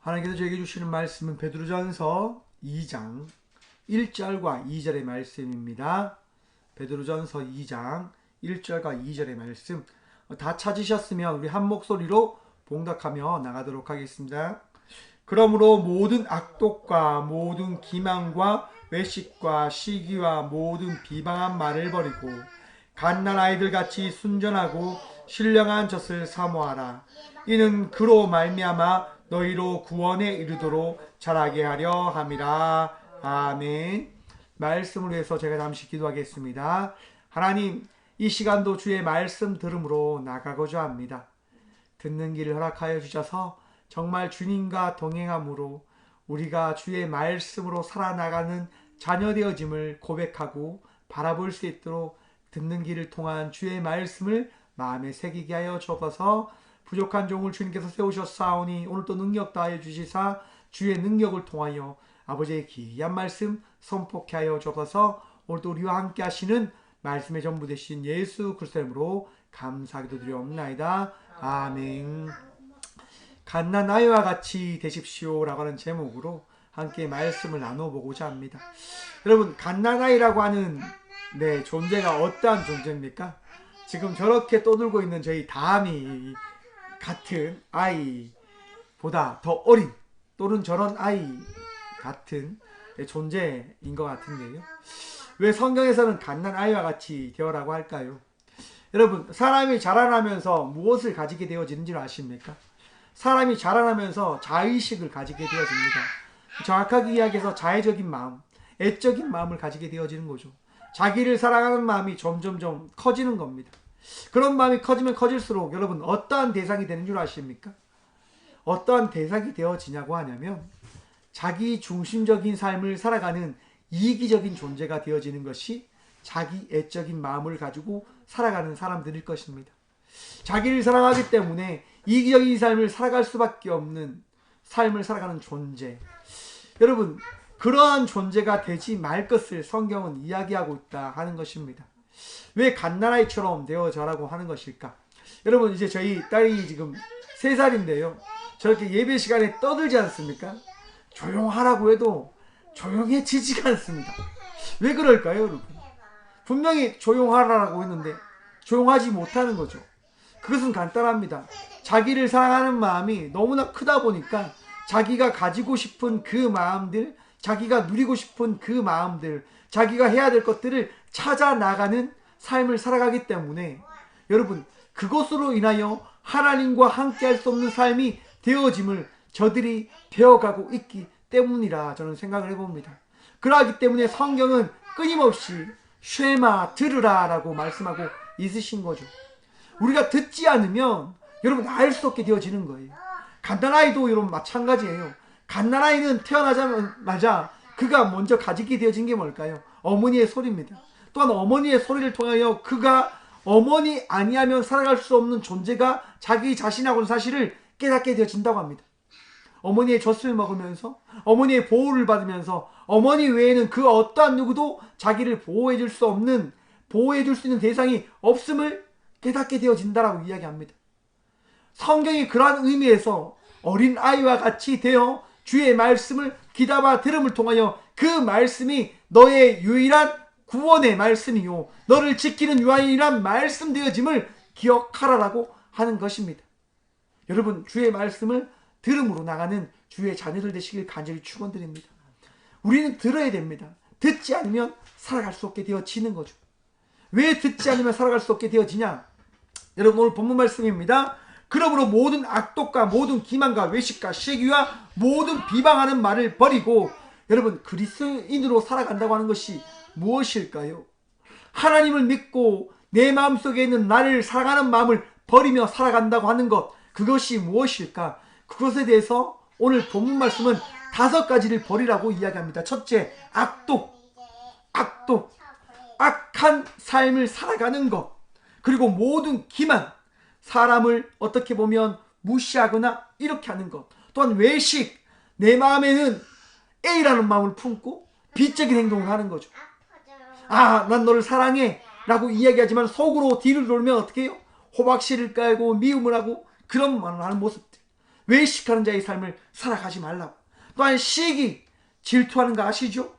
하나님께서 저에게 주시는 말씀은 베드로전서 2장 1절과 2절의 말씀입니다. 베드로전서 2장 1절과 2절의 말씀 다 찾으셨으면 우리 한 목소리로 봉독하며 나가도록 하겠습니다. 그러므로 모든 악독과 모든 기만과 외식과 시기와 모든 비방한 말을 버리고 갓난 아이들같이 순전하고 신령한 젖을 사모하라. 이는 그로 말미암아 너희로 구원에 이르도록 자라게 하려 함이라. 아멘. 말씀을 위해서 제가 잠시 기도하겠습니다. 하나님, 이 시간도 주의 말씀 들음으로 나가고자 합니다. 듣는 길을 허락하여 주셔서 정말 주님과 동행함으로 우리가 주의 말씀으로 살아나가는 자녀 되어짐을 고백하고 바라볼 수 있도록 듣는 길을 통한 주의 말씀을 마음에 새기게 하여 주옵소서. 부족한 종을 주님께서 세우셨사오니 오늘도 능력 다하여 주시사 주의 능력을 통하여 아버지의 귀한 말씀 선포케 하여 주옵소서. 오늘도 우리와 함께 하시는 말씀의 전부 되신 예수 그리스도의 이름으로 감사하기도 드리옵나이다. 아멘. 갓난 아이와 같이 되십시오 라고 하는 제목으로 함께 말씀을 나눠보고자 합니다. 여러분, 갓난 아이라고 하는 존재가 어떠한 존재입니까? 지금 저렇게 떠들고 있는 저희 다함이 같은 아이보다 더 어린 또는 저런 아이 같은 존재인 것 같은데요. 왜 성경에서는 갓난 아이와 같이 되어라고 할까요? 여러분, 사람이 자라나면서 무엇을 가지게 되어지는지 아십니까? 사람이 자라나면서 자의식을 가지게 되어집니다. 정확하게 이야기해서 자애적인 마음, 애적인 마음을 가지게 되어지는 거죠. 자기를 사랑하는 마음이 점점점 커지는 겁니다. 그런 마음이 커지면 커질수록 여러분 어떠한 대상이 되는 줄 아십니까? 어떠한 대상이 되어지냐고 하냐면 자기 중심적인 삶을 살아가는 이기적인 존재가 되어지는 것이 자기 애적인 마음을 가지고 살아가는 사람들일 것입니다. 자기를 사랑하기 때문에 이기적인 삶을 살아갈 수밖에 없는 삶을 살아가는 존재. 여러분, 그러한 존재가 되지 말 것을 성경은 이야기하고 있다 하는 것입니다. 왜 갓난아이처럼 되어져라고 하는 것일까? 여러분, 이제 저희 딸이 지금 3살인데요. 저렇게 예배 시간에 떠들지 않습니까? 조용하라고 해도 조용해지지가 않습니다. 왜 그럴까요, 여러분? 분명히 조용하라고 했는데 조용하지 못하는 거죠. 그것은 간단합니다. 자기를 사랑하는 마음이 너무나 크다 보니까 자기가 가지고 싶은 그 마음들, 자기가 누리고 싶은 그 마음들, 자기가 해야 될 것들을 찾아 나가는 삶을 살아가기 때문에 여러분, 그것으로 인하여 하나님과 함께 할 수 없는 삶이 되어짐을 저들이 배워가고 있기 때문이라 저는 생각을 해봅니다. 그러하기 때문에 성경은 끊임없이 쉐마 들으라 라고 말씀하고 있으신 거죠. 우리가 듣지 않으면 여러분 알 수 없게 되어지는 거예요. 갓난아이도 여러분 마찬가지예요. 갓난아이는 태어나자마자 그가 먼저 가지게 되어진 게 뭘까요? 어머니의 소리입니다. 또한 어머니의 소리를 통하여 그가 어머니 아니하면 살아갈 수 없는 존재가 자기 자신하고는 사실을 깨닫게 되어진다고 합니다. 어머니의 젖을 먹으면서 어머니의 보호를 받으면서 어머니 외에는 그 어떠한 누구도 자기를 보호해줄 수 없는, 보호해줄 수 있는 대상이 없음을 깨닫게 되어진다라고 이야기합니다. 성경이 그러한 의미에서 어린 아이와 같이 되어 주의 말씀을 귀담아 들음을 통하여 그 말씀이 너의 유일한 구원의 말씀이요 너를 지키는 유일한 말씀 되어짐을 기억하라라고 하는 것입니다. 여러분, 주의 말씀을 들음으로 나가는 주의 자녀들 되시길 간절히 축원드립니다. 우리는 들어야 됩니다. 듣지 않으면 살아갈 수 없게 되어지는 거죠. 왜 듣지 않으면 살아갈 수 없게 되어지냐? 여러분, 오늘 본문 말씀입니다. 그러므로 모든 악독과 모든 기만과 외식과 시기와 모든 비방하는 말을 버리고, 여러분, 그리스도인으로 살아간다고 하는 것이 무엇일까요? 하나님을 믿고 내 마음속에 있는 나를 사랑하는 마음을 버리며 살아간다고 하는 것, 그것이 무엇일까? 그것에 대해서 오늘 본문 말씀은 5가지를 버리라고 이야기합니다. 첫째, 악독, 악한 삶을 살아가는 것. 그리고 모든 기만, 사람을 어떻게 보면 무시하거나 이렇게 하는 것. 또한 외식, 내 마음에는 A라는 마음을 품고 B적인 행동을 하는 거죠. 난 너를 사랑해 라고 이야기하지만 속으로 뒤를 돌면 어떻게 해요? 호박씨를 깔고 미움을 하고 그런 말을 하는 모습들. 외식하는 자의 삶을 살아가지 말라고. 또한 시기, 질투하는 거 아시죠?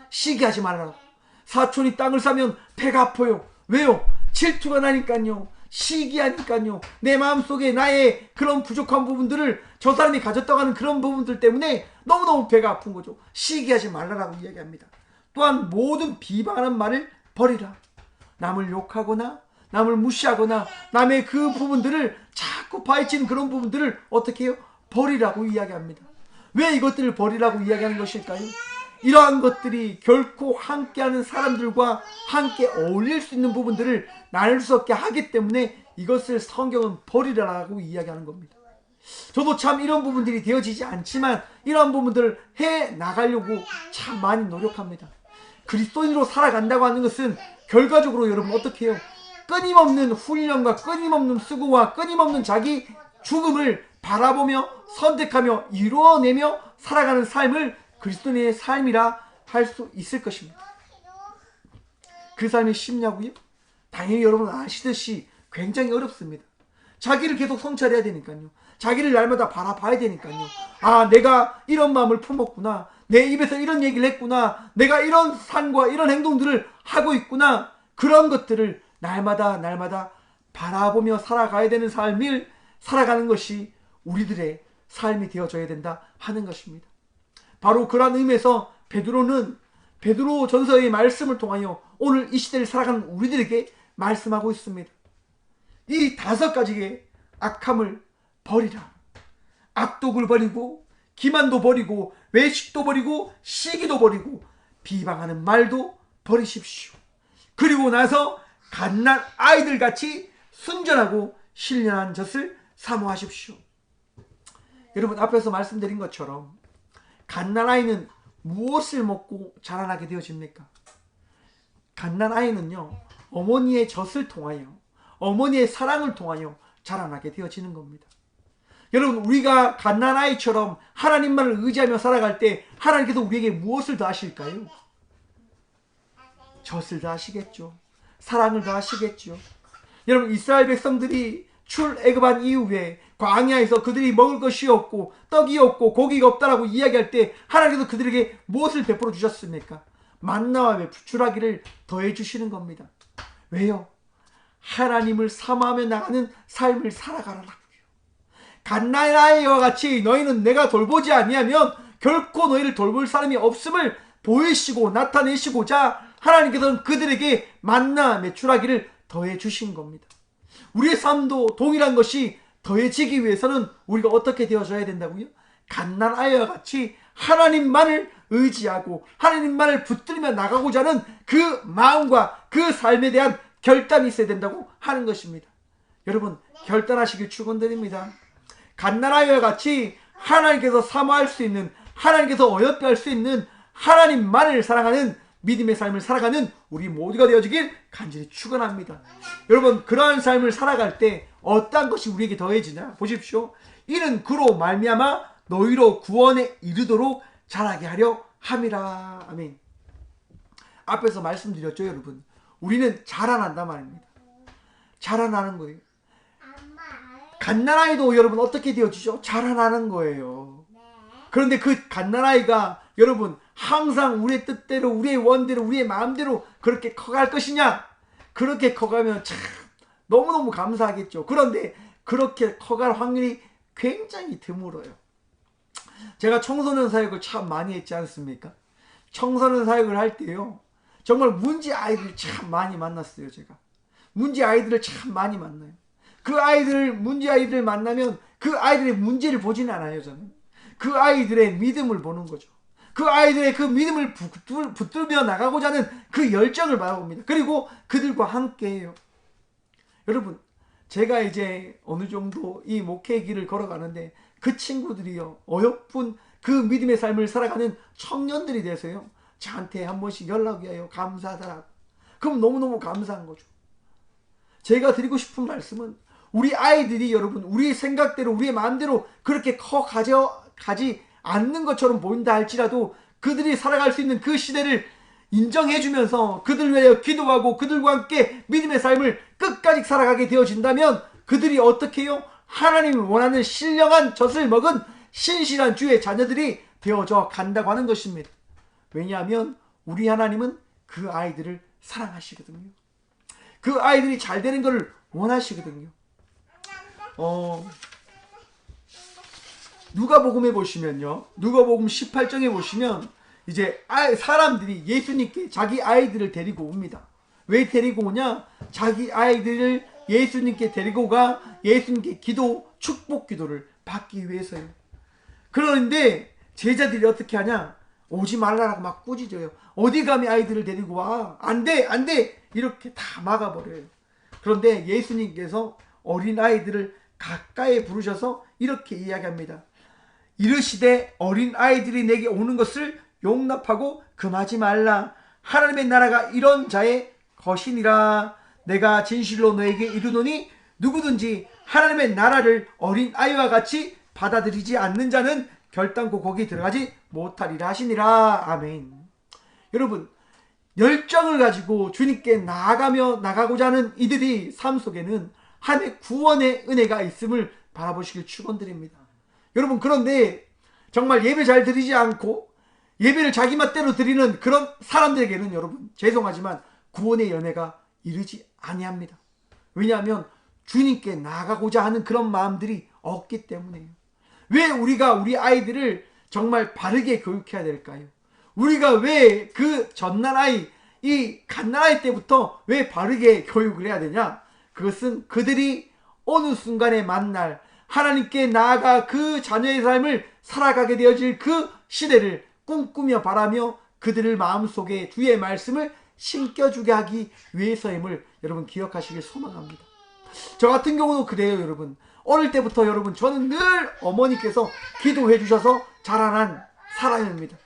시기하지 말라고. 사촌이 땅을 사면 배가 아파요. 왜요? 질투가 나니까요. 시기하니까요. 내 마음속에 나의 그런 부족한 부분들을 저 사람이 가졌다고 하는 그런 부분들 때문에 너무너무 배가 아픈 거죠. 시기하지 말라라고 이야기합니다. 또한 모든 비방하는 말을 버리라. 남을 욕하거나 남을 무시하거나 남의 그 부분들을 자꾸 파헤치는 그런 부분들을 어떻게 해요? 버리라고 이야기합니다. 왜 이것들을 버리라고 이야기하는 것일까요? 이러한 것들이 결코 함께하는 사람들과 함께 어울릴 수 있는 부분들을 나눌 수 없게 하기 때문에 이것을 성경은 버리라고 이야기하는 겁니다. 저도 참 이런 부분들이 되어지지 않지만 이런 부분들을 해 나가려고 참 많이 노력합니다. 그리스도인으로 살아간다고 하는 것은 결과적으로 여러분 어떻게 해요? 끊임없는 훈련과 끊임없는 수고와 끊임없는 자기 죽음을 바라보며 선택하며 이루어내며 살아가는 삶을 그리스도인의 삶이라 할 수 있을 것입니다. 그 삶이 쉽냐고요? 당연히 여러분 아시듯이 굉장히 어렵습니다. 자기를 계속 성찰해야 되니까요. 자기를 날마다 바라봐야 되니까요. 아, 내가 이런 마음을 품었구나. 내 입에서 이런 얘기를 했구나. 내가 이런 삶과 이런 행동들을 하고 있구나. 그런 것들을 날마다 바라보며 살아가야 되는 삶을 살아가는 것이 우리들의 삶이 되어져야 된다 하는 것입니다. 바로 그런 의미에서 베드로 전서의 말씀을 통하여 오늘 이 시대를 살아가는 우리들에게 말씀하고 있습니다. 이 5가지의 악함을 버리라. 악독을 버리고 기만도 버리고 외식도 버리고 시기도 버리고 비방하는 말도 버리십시오. 그리고 나서 갓난 아이들 같이 순전하고 신령한 젖을 사모하십시오. 여러분 앞에서 말씀드린 것처럼 갓난아이는 무엇을 먹고 자라나게 되어집니까? 갓난아이는요, 어머니의 젖을 통하여 어머니의 사랑을 통하여 자라나게 되어지는 겁니다. 여러분 우리가 갓난아이처럼 하나님만을 의지하며 살아갈 때 하나님께서 우리에게 무엇을 더하실까요? 젖을 더하시겠죠. 사랑을 더하시겠죠. 여러분 이스라엘 백성들이 출애굽한 이후에 광야에서 그들이 먹을 것이 없고 떡이 없고 고기가 없다라고 이야기할 때 하나님께서 그들에게 무엇을 베풀어 주셨습니까? 만나와 부추라기를 더해 주시는 겁니다. 왜요? 하나님을 사모하며 나가는 삶을 살아가라고요. 갓난아이와 같이 너희는 내가 돌보지 아니하면 결코 너희를 돌볼 사람이 없음을 보이시고 나타내시고자 하나님께서는 그들에게 만나 메추라기를 더해 주신 겁니다. 우리의 삶도 동일한 것이 더해지기 위해서는 우리가 어떻게 되어져야 된다고요? 갓난아이와 같이 하나님만을 의지하고 하나님만을 붙들며 나가고자 하는 그 마음과 그 삶에 대한 결단이 있어야 된다고 하는 것입니다. 여러분 결단하시길 축원드립니다. 갓난아이와 같이 하나님께서 사모할 수 있는, 하나님께서 어여삐 할 수 있는 하나님만을 사랑하는 믿음의 삶을 살아가는 우리 모두가 되어지길 간절히 축원합니다. 여러분 그러한 삶을 살아갈 때 어떤 것이 우리에게 더해지냐 보십시오. 이는 그로 말미암아 너희로 구원에 이르도록 자라게 하려 함이라. 아멘. 앞에서 말씀드렸죠 여러분. 우리는 자라난단 말입니다. 자라나는 거예요. 갓난아이도 여러분 어떻게 되어지죠? 자라나는 거예요. 그런데 그 갓난아이가 여러분 항상 우리의 뜻대로 우리의 원대로 우리의 마음대로 그렇게 커갈 것이냐? 그렇게 커가면 참 너무너무 감사하겠죠. 그런데 그렇게 커갈 확률이 굉장히 드물어요. 제가 청소년 사역을 참 많이 했지 않습니까? 청소년 사역을 할 때요 정말 문제 아이들 참 많이 만났어요. 제가 문제 아이들을 참 많이 만나요. 그 아이들 문제 아이들 만나면 그 아이들의 문제를 보지는 않아요. 저는 그 아이들의 믿음을 보는 거죠. 그 아이들의 그 믿음을 붙들며 나가고자 하는 그 열정을 바라봅니다. 그리고 그들과 함께해요. 여러분 제가 이제 어느 정도 이 목회의 길을 걸어가는데 그 친구들이요 어여쁜 그 믿음의 삶을 살아가는 청년들이 돼서요 저한테 한 번씩 연락이 와요. 감사하다라고. 그럼 너무너무 감사한 거죠. 제가 드리고 싶은 말씀은 우리 아이들이 여러분 우리의 생각대로 우리의 마음대로 그렇게 커가지 않는 것처럼 보인다 할지라도 그들이 살아갈 수 있는 그 시대를 인정해주면서 그들 위하여 기도하고 그들과 함께 믿음의 삶을 끝까지 살아가게 되어진다면 그들이 어떻게 해요? 하나님이 원하는 신령한 젖을 먹은 신실한 주의 자녀들이 되어져 간다고 하는 것입니다. 왜냐하면 우리 하나님은 그 아이들을 사랑하시거든요. 그 아이들이 잘 되는 것을 원하시거든요. 누가복음에 보시면요, 누가복음 18장에 보시면 이제 사람들이 예수님께 자기 아이들을 데리고 옵니다. 왜 데리고 오냐? 자기 아이들을 예수님께 데리고 가 예수님께 축복 기도를 받기 위해서요. 그런데 제자들이 어떻게 하냐? 오지 말라라고 막 꾸짖어요. 어디 감히 아이들을 데리고 와? 안 돼, 안 돼! 이렇게 다 막아버려요. 그런데 예수님께서 어린 아이들을 가까이 부르셔서 이렇게 이야기합니다. 이르시되 어린 아이들이 내게 오는 것을 용납하고 금하지 말라. 하나님의 나라가 이런 자의 것이니라. 내가 진실로 너에게 이르노니 누구든지 하나님의 나라를 어린 아이와 같이 받아들이지 않는 자는 결단코 거기 들어가지 못하리라 하시니라. 아멘. 여러분, 열정을 가지고 주님께 나가고자 하는 이들이 삶 속에는 하나님의 구원의 은혜가 있음을 바라보시길 축원드립니다. 여러분, 그런데 정말 예배 잘 드리지 않고 예배를 자기 맛대로 드리는 그런 사람들에게는 여러분, 죄송하지만 구원의 연회가 이르지 아니합니다. 왜냐하면 주님께 나가고자 하는 그런 마음들이 없기 때문에요. 왜 우리가 우리 아이들을 정말 바르게 교육해야 될까요? 우리가 왜 그 전날 이 갓난아이 때부터 왜 바르게 교육을 해야 되냐? 그것은 그들이 어느 순간에 만날 하나님께 나아가 그 자녀의 삶을 살아가게 되어질 그 시대를 꿈꾸며 바라며 그들을 마음속에 주의 말씀을 심겨주게 하기 위해서임을 여러분 기억하시길 소망합니다. 저 같은 경우도 그래요. 여러분, 어릴 때부터 여러분, 저는 늘 어머니께서 기도해 주셔서 자라난 사람입니다.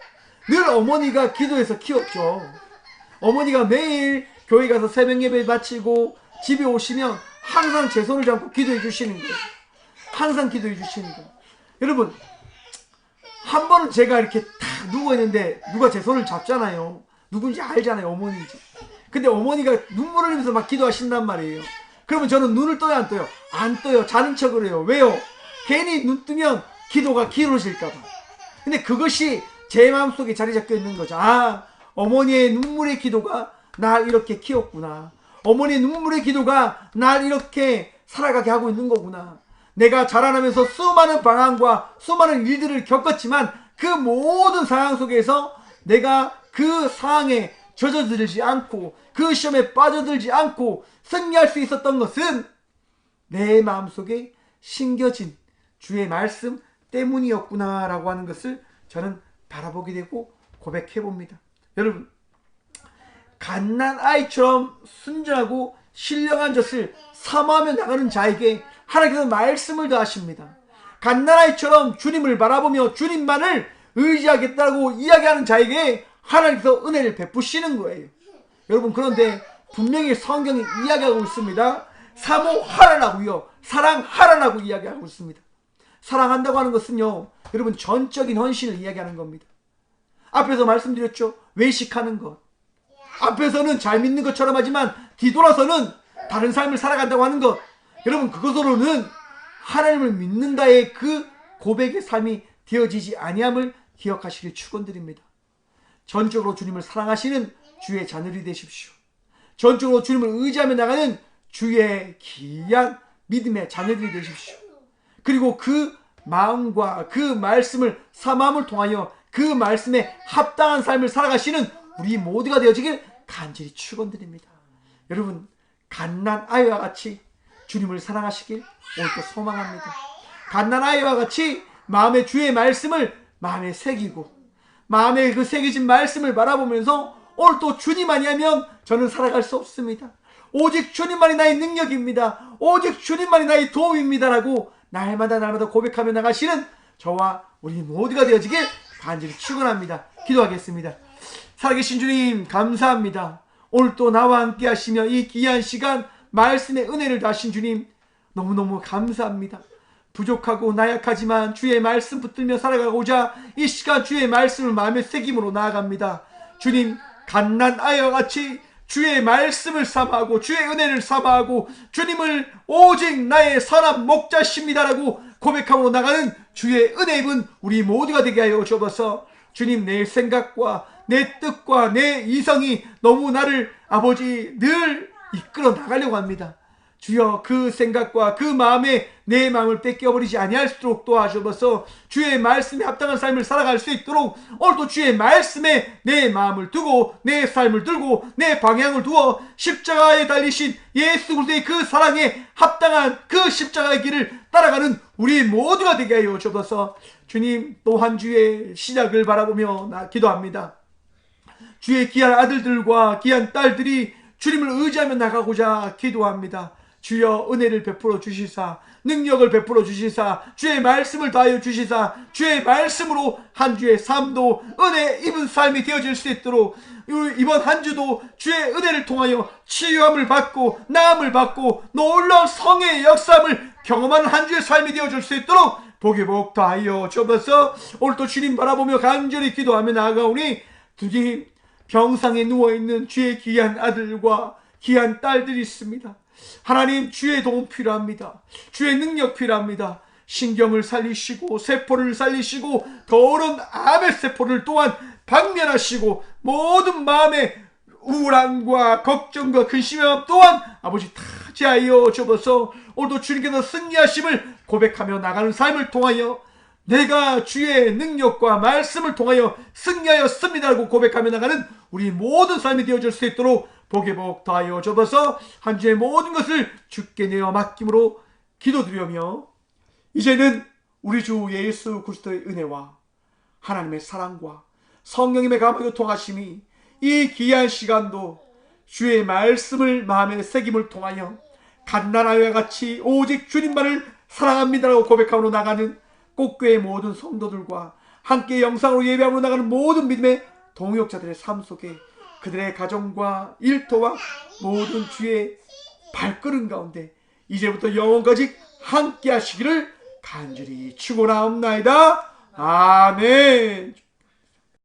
늘 어머니가 기도해서 키웠죠. 어머니가 매일 교회 가서 새벽 예배 마치고 집에 오시면 항상 제 손을 잡고 기도해 주시는 거예요. 항상 기도해 주시는 거예요. 여러분, 한 번은 제가 이렇게 탁 누워있는데 누가 제 손을 잡잖아요. 누군지 알잖아요. 어머니인지. 근데 어머니가 눈물을 흘리면서 막 기도하신단 말이에요. 그러면 저는 눈을 떠요, 안 떠요? 안 떠요. 자는 척을 해요. 왜요? 괜히 눈 뜨면 기도가 길어질까봐. 근데 그것이 제 마음속에 자리 잡혀 있는 거죠. 아, 어머니의 눈물의 기도가 날 이렇게 키웠구나. 어머니의 눈물의 기도가 날 이렇게 살아가게 하고 있는 거구나. 내가 자라나면서 수많은 방황과 수많은 일들을 겪었지만 그 모든 상황 속에서 내가 그 상황에 젖어들지 않고 그 시험에 빠져들지 않고 승리할 수 있었던 것은 내 마음속에 심겨진 주의 말씀 때문이었구나 라고 하는 것을 저는 바라보게 되고 고백해 봅니다. 여러분, 갓난아이처럼 순전하고 신령한 젖을 사모하며 나가는 자에게 하나님께서 말씀을 더하십니다. 갓난아이처럼 주님을 바라보며 주님만을 의지하겠다고 이야기하는 자에게 하나님께서 은혜를 베푸시는 거예요. 여러분, 그런데 분명히 성경이 이야기하고 있습니다. 사모하라라고요. 사랑하라라고 이야기하고 있습니다. 사랑한다고 하는 것은요, 여러분, 전적인 헌신을 이야기하는 겁니다. 앞에서 말씀드렸죠. 외식하는 것. 앞에서는 잘 믿는 것처럼 하지만 뒤돌아서는 다른 삶을 살아간다고 하는 것. 여러분, 그것으로는 하나님을 믿는다의 그 고백의 삶이 되어지지 아니함을 기억하시길 축원드립니다. 전적으로 주님을 사랑하시는 주의 자녀들이 되십시오. 전적으로 주님을 의지하며 나가는 주의 귀한 믿음의 자녀들이 되십시오. 그리고 그 마음과 그 말씀을 사모함을 통하여 그 말씀에 합당한 삶을 살아가시는 우리 모두가 되어지길 간절히 축원드립니다. 여러분, 갓난아이와 같이 주님을 사랑하시길 오늘도 소망합니다. 갓난아이와 같이 마음에 주의 말씀을 마음에 새기고 마음에 그 새겨진 말씀을 바라보면서 오늘 또 주님 아니하면 저는 살아갈 수 없습니다. 오직 주님만이 나의 능력입니다. 오직 주님만이 나의 도움입니다 라고 날마다 고백하며 나가시는 저와 우리 모두가 되어지길 간절히 축원합니다. 기도하겠습니다. 살아계신 주님, 감사합니다. 오늘 또 나와 함께 하시며 이 귀한 시간 말씀의 은혜를 다신 주님, 너무너무 감사합니다. 부족하고 나약하지만 주의 말씀 붙들며 살아가고자 이 시간 주의 말씀을 마음에 새김으로 나아갑니다. 주님, 갓난아이와 같이 주의 말씀을 삼아하고 주의 은혜를 삼아하고 주님을 오직 나의 선한 목자십니다라고 고백함으로 나가는 주의 은혜 입은 우리 모두가 되게 하여 주옵소서. 주님, 내 생각과 내 뜻과 내 이성이 너무 나를 아버지 늘 이끌어 나가려고 합니다. 주여, 그 생각과 그 마음에 내 마음을 뺏겨버리지 아니할수록 도와주옵소서. 주의 말씀에 합당한 삶을 살아갈 수 있도록 오늘도 주의 말씀에 내 마음을 두고 내 삶을 들고 내 방향을 두어 십자가에 달리신 예수 그리스도의 그 사랑에 합당한 그 십자가의 길을 따라가는 우리 모두가 되게 하여 주옵소서. 주님, 또 한 주의 시작을 바라보며 나 기도합니다. 주의 귀한 아들들과 귀한 딸들이 주님을 의지하며 나가고자 기도합니다. 주여, 은혜를 베풀어 주시사 능력을 베풀어 주시사 주의 말씀을 다하여 주시사 주의 말씀으로 한 주의 삶도 은혜 입은 삶이 되어질 수 있도록 이번 한 주도 주의 은혜를 통하여 치유함을 받고 나음을 받고 놀라운 성의 역사함을 경험하는 한 주의 삶이 되어질 수 있도록 복이 복 다하여 주옵소서. 오늘도 주님 바라보며 간절히 기도하며 나아가오니 주님, 병상에 누워있는 주의 귀한 아들과 귀한 딸들이 있습니다. 하나님, 주의 도움 필요합니다. 주의 능력 필요합니다. 신경을 살리시고 세포를 살리시고 더러운 암의 세포를 또한 박멸하시고 모든 마음의 우울함과 걱정과 근심의 마음 또한 아버지 타지하여 주옵소서. 오늘도 주님께서 승리하심을 고백하며 나가는 삶을 통하여 내가 주의 능력과 말씀을 통하여 승리하였습니다라고 고백하며 나가는 우리 모든 삶이 되어질 수 있도록 복의 복 더하여 주옵소서. 한 주의 모든 것을 주께 내어 맡김으로 기도드리며 이제는 우리 주 예수 그리스도의 은혜와 하나님의 사랑과 성령님의 감화교 통하심이 이 귀한 시간도 주의 말씀을 마음에 새김을 통하여 갓난아이와 같이 오직 주님만을 사랑합니다라고 고백함으로 나가는 꽃교회 모든 성도들과 함께 영상으로 예배함으로 나가는 모든 믿음의 동역자들의 삶 속에 그들의 가정과 일터와 모든 주의 발걸음 가운데 이제부터 영원까지 함께 하시기를 간절히 축원하옵나이다. 아멘.